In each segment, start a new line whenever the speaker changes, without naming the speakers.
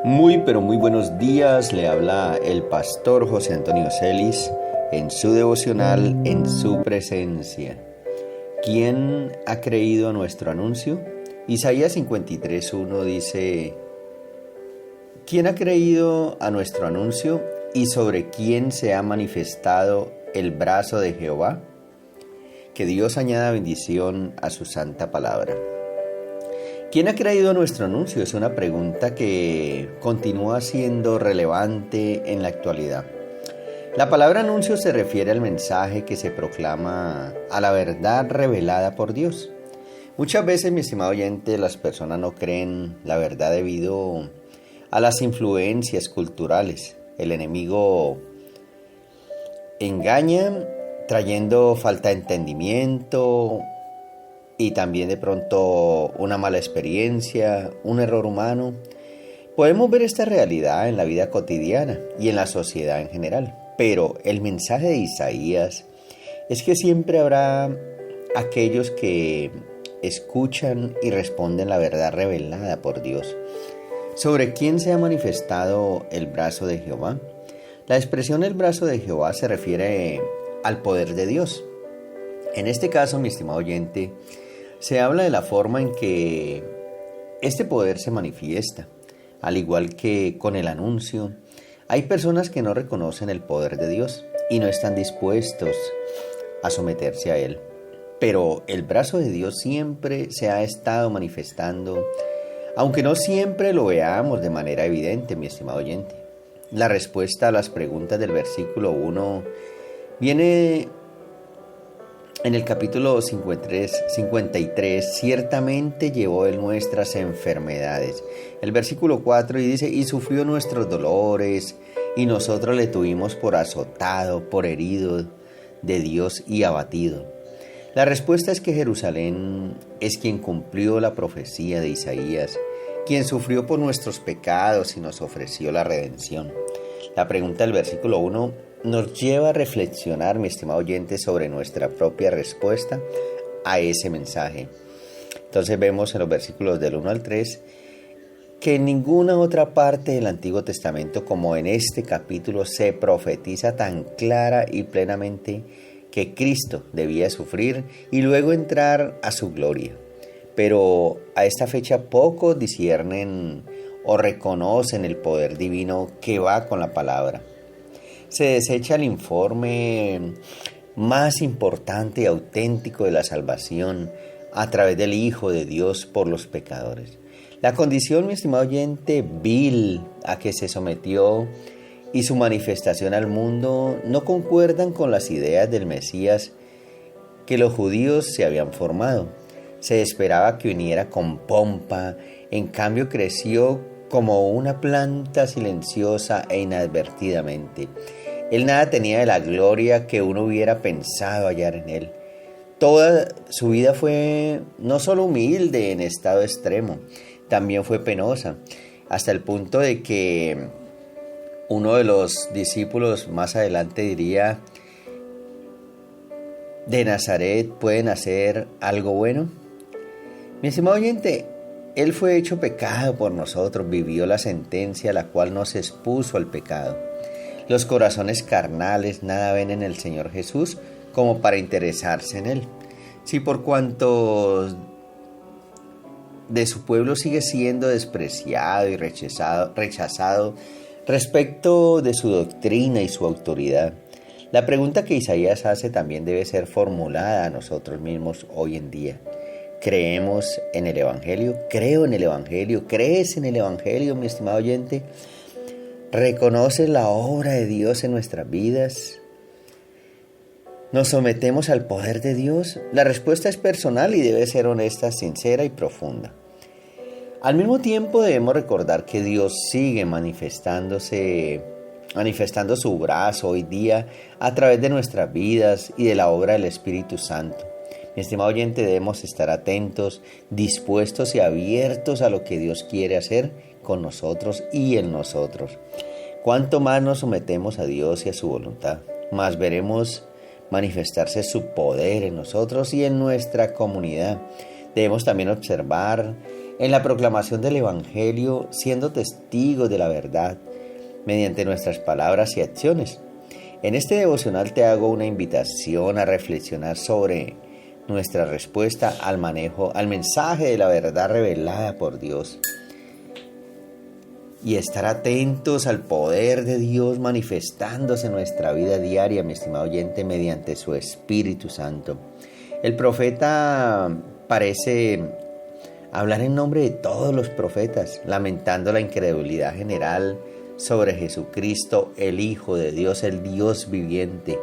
Muy pero muy buenos días, le habla el pastor José Antonio Celis en su devocional En su presencia. ¿Quién ha creído a nuestro anuncio? Isaías 53:1 dice: ¿Quién ha creído a nuestro anuncio y sobre quién se ha manifestado el brazo de Jehová? Que Dios añada bendición a su santa palabra. ¿Quién ha creído a nuestro anuncio? Es una pregunta que continúa siendo relevante en la actualidad. La palabra anuncio se refiere al mensaje que se proclama a la verdad revelada por Dios. Muchas veces, mi estimado oyente, las personas no creen la verdad debido a las influencias culturales. El enemigo engaña trayendo falta de entendimiento y también de pronto una mala experiencia, un error humano. Podemos ver esta realidad en la vida cotidiana y en la sociedad en general. Pero el mensaje de Isaías es que siempre habrá aquellos que escuchan y responden la verdad revelada por Dios. ¿Sobre quién se ha manifestado el brazo de Jehová? La expresión el brazo de Jehová se refiere al poder de Dios. En este caso, mi estimado oyente, se habla de la forma en que este poder se manifiesta. Al igual que con el anuncio, hay personas que no reconocen el poder de Dios y no están dispuestos a someterse a él. Pero el brazo de Dios siempre se ha estado manifestando, aunque no siempre lo veamos de manera evidente, mi estimado oyente. La respuesta a las preguntas del versículo 1 viene en el capítulo 53, ciertamente llevó él nuestras enfermedades. El versículo 4 y dice: y sufrió nuestros dolores, y nosotros le tuvimos por azotado, por herido de Dios y abatido. La respuesta es que Jerusalén es quien cumplió la profecía de Isaías, quien sufrió por nuestros pecados y nos ofreció la redención. La pregunta del versículo 1 nos lleva a reflexionar, mi estimado oyente, sobre nuestra propia respuesta a ese mensaje. Entonces vemos en los versículos del 1 al 3 que en ninguna otra parte del Antiguo Testamento como en este capítulo se profetiza tan clara y plenamente que Cristo debía sufrir y luego entrar a su gloria. Pero a esta fecha pocos disciernen o reconocen el poder divino que va con la palabra. Se desecha el informe más importante y auténtico de la salvación a través del Hijo de Dios por los pecadores. La condición, mi estimado oyente, vil a que se sometió y su manifestación al mundo no concuerdan con las ideas del Mesías que los judíos se habían formado. Se esperaba que viniera con pompa, en cambio creció como una planta silenciosa e inadvertidamente. Él nada tenía de la gloria que uno hubiera pensado hallar en él. Toda su vida fue no solo humilde en estado extremo, también fue penosa, hasta el punto de que uno de los discípulos más adelante diría: ¿de Nazaret puede nacer algo bueno? Mi estimado oyente, Él fue hecho pecado por nosotros, vivió la sentencia la cual nos expuso al pecado. Los corazones carnales nada ven en el Señor Jesús como para interesarse en Él. Si por cuanto de su pueblo sigue siendo despreciado y rechazado respecto de su doctrina y su autoridad. La pregunta que Isaías hace también debe ser formulada a nosotros mismos hoy en día. ¿Creemos en el Evangelio? ¿Creo en el Evangelio? ¿Crees en el Evangelio, mi estimado oyente? ¿Reconoces la obra de Dios en nuestras vidas? ¿Nos sometemos al poder de Dios? La respuesta es personal y debe ser honesta, sincera y profunda. Al mismo tiempo debemos recordar que Dios sigue manifestando su brazo hoy día a través de nuestras vidas y de la obra del Espíritu Santo. Mi estimado oyente, debemos estar atentos, dispuestos y abiertos a lo que Dios quiere hacer con nosotros y en nosotros. Cuanto más nos sometemos a Dios y a su voluntad, más veremos manifestarse su poder en nosotros y en nuestra comunidad. Debemos también observar en la proclamación del Evangelio, siendo testigos de la verdad mediante nuestras palabras y acciones. En este devocional te hago una invitación a reflexionar sobre nuestra respuesta al mensaje de la verdad revelada por Dios. Y estar atentos al poder de Dios manifestándose en nuestra vida diaria, mi estimado oyente, mediante su Espíritu Santo. El profeta parece hablar en nombre de todos los profetas, lamentando la incredulidad general sobre Jesucristo, el Hijo de Dios, el Dios viviente.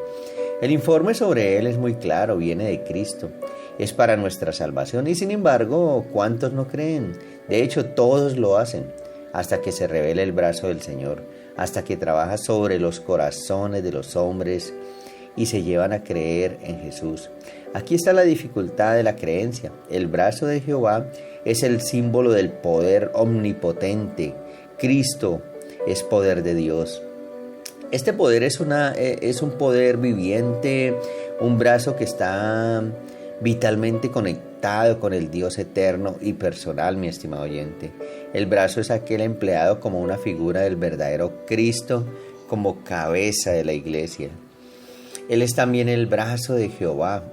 El informe sobre Él es muy claro, viene de Cristo, es para nuestra salvación y sin embargo, ¿cuántos no creen? De hecho, todos lo hacen, hasta que se revele el brazo del Señor, hasta que trabaja sobre los corazones de los hombres y se llevan a creer en Jesús. Aquí está la dificultad de la creencia. El brazo de Jehová es el símbolo del poder omnipotente. Cristo es poder de Dios. Este poder es un poder viviente, un brazo que está vitalmente conectado con el Dios eterno y personal, mi estimado oyente. El brazo es aquel empleado como una figura del verdadero Cristo, como cabeza de la iglesia. Él es también el brazo de Jehová.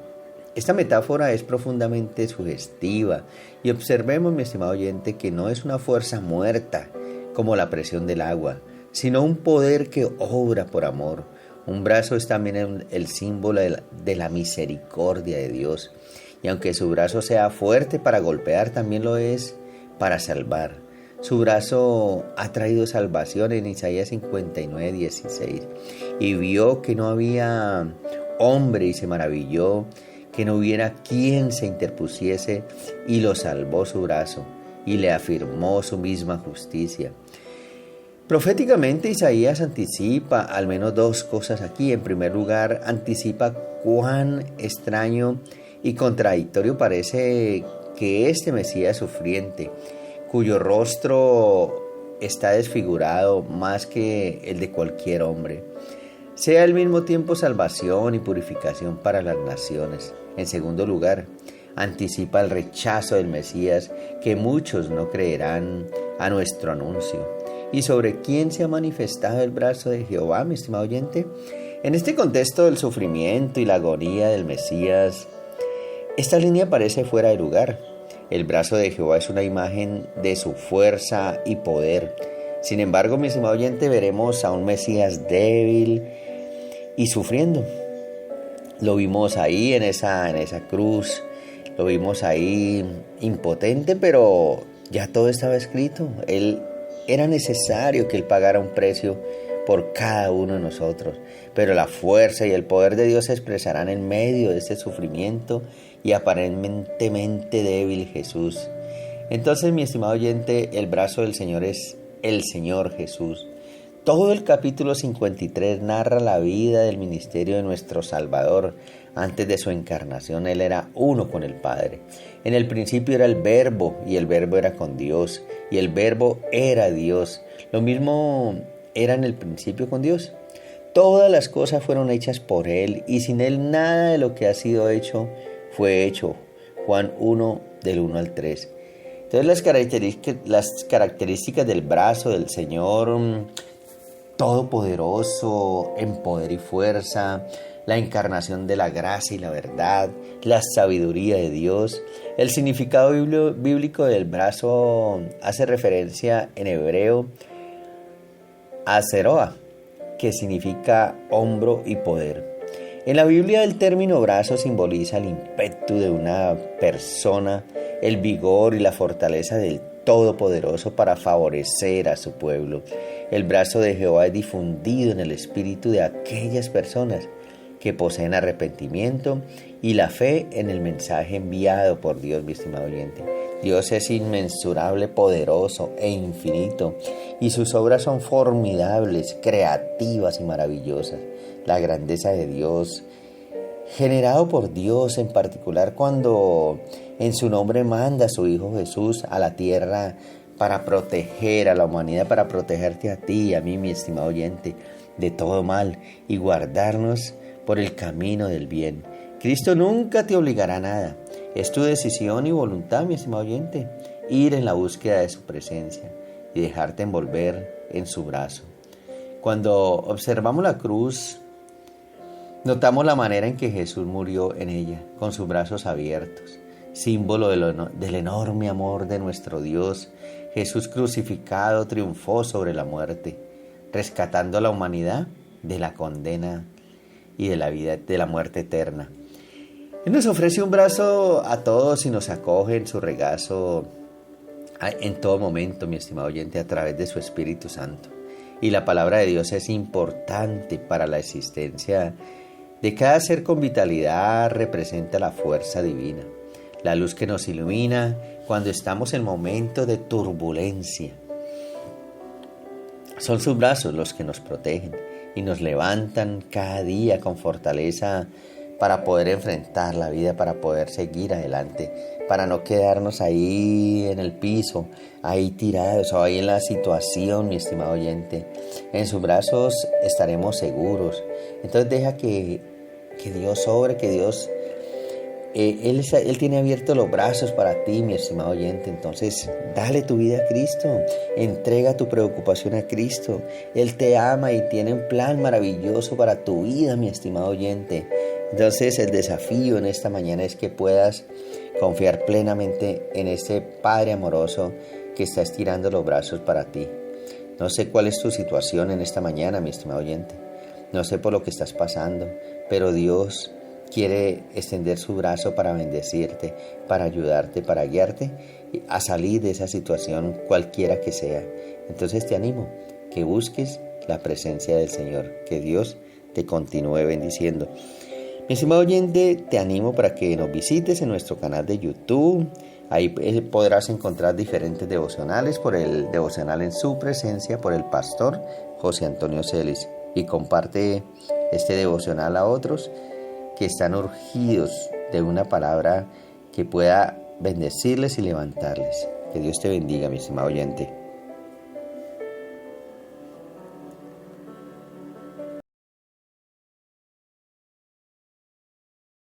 Esta metáfora es profundamente sugestiva y observemos, mi estimado oyente, que no es una fuerza muerta como la presión del agua, sino un poder que obra por amor. Un brazo es también el símbolo de la misericordia de Dios. Y aunque su brazo sea fuerte para golpear, también lo es para salvar. Su brazo ha traído salvación en Isaías 59:16. Y vio que no había hombre y se maravilló que no hubiera quien se interpusiese y lo salvó su brazo y le afirmó su misma justicia. Proféticamente Isaías anticipa al menos dos cosas aquí. En primer lugar, anticipa cuán extraño y contradictorio parece que este Mesías sufriente, cuyo rostro está desfigurado más que el de cualquier hombre, sea al mismo tiempo salvación y purificación para las naciones. En segundo lugar, anticipa el rechazo del Mesías, que muchos no creerán a nuestro anuncio. ¿Y sobre quién se ha manifestado el brazo de Jehová, mi estimado oyente? En este contexto del sufrimiento y la agonía del Mesías, esta línea parece fuera de lugar. El brazo de Jehová es una imagen de su fuerza y poder. Sin embargo, mi estimado oyente, veremos a un Mesías débil y sufriendo. Lo vimos ahí en esa cruz, lo vimos ahí impotente, pero ya todo estaba escrito. Era necesario que Él pagara un precio por cada uno de nosotros, pero la fuerza y el poder de Dios se expresarán en medio de este sufrimiento y aparentemente débil Jesús. Entonces, mi estimado oyente, el brazo del Señor es el Señor Jesús. Todo el capítulo 53 narra la vida del ministerio de nuestro Salvador. Antes de su encarnación, Él era uno con el Padre. En el principio era el Verbo, y el Verbo era con Dios, y el Verbo era Dios. Lo mismo era en el principio con Dios. Todas las cosas fueron hechas por Él, y sin Él nada de lo que ha sido hecho fue hecho. Juan 1, del 1 al 3. Entonces las características del brazo del Señor todopoderoso en poder y fuerza, la encarnación de la gracia y la verdad, la sabiduría de Dios. El significado bíblico del brazo hace referencia en hebreo a zeroa, que significa hombro y poder. En la Biblia el término brazo simboliza el ímpetu de una persona, el vigor y la fortaleza del Todopoderoso para favorecer a su pueblo. El brazo de Jehová es difundido en el espíritu de aquellas personas que poseen arrepentimiento y la fe en el mensaje enviado por Dios, mi estimado oyente. Dios es inmensurable, poderoso e infinito, y sus obras son formidables, creativas y maravillosas. La grandeza de Dios, generado por Dios en particular cuando en su nombre manda a su Hijo Jesús a la tierra para proteger a la humanidad, para protegerte a ti y a mí, mi estimado oyente, de todo mal y guardarnos por el camino del bien. Cristo nunca te obligará a nada. Es tu decisión y voluntad, mi estimado oyente. ir en la búsqueda de su presencia y dejarte envolver en su brazo. Cuando observamos la cruz, notamos la manera en que Jesús murió en ella, con sus brazos abiertos, símbolo del enorme amor de nuestro Dios. Jesús crucificado triunfó sobre la muerte, rescatando a la humanidad de la condena y de la muerte eterna. Él nos ofrece un brazo a todos y nos acoge en su regazo en todo momento, mi estimado oyente, a través de su Espíritu Santo. Y la palabra de Dios es importante para la existencia de cada ser con vitalidad. Representa la fuerza divina, la luz que nos ilumina cuando estamos en momentos de turbulencia. Son sus brazos los que nos protegen y nos levantan cada día con fortaleza para poder enfrentar la vida, para poder seguir adelante, para no quedarnos ahí en el piso, ahí tirados o ahí en la situación, mi estimado oyente. En sus brazos estaremos seguros. Entonces deja que Dios obre, que Dios... Él tiene abiertos los brazos para ti, mi estimado oyente. Entonces, dale tu vida a Cristo. Entrega tu preocupación a Cristo. Él te ama y tiene un plan maravilloso para tu vida, mi estimado oyente. Entonces, el desafío en esta mañana es que puedas confiar plenamente en este Padre amoroso que está estirando los brazos para ti. No sé cuál es tu situación en esta mañana, mi estimado oyente. No sé por lo que estás pasando, pero Dios quiere extender su brazo para bendecirte, para ayudarte, para guiarte a salir de esa situación cualquiera que sea. Entonces te animo que busques la presencia del Señor, que Dios te continúe bendiciendo. Mi estimado oyente, te animo para que nos visites en nuestro canal de YouTube. Ahí podrás encontrar diferentes devocionales, por el devocional En Su Presencia, por el pastor José Antonio Celis. Y comparte este devocional a otros que están urgidos de una palabra que pueda bendecirles y levantarles. Que Dios te bendiga, mi estimado oyente.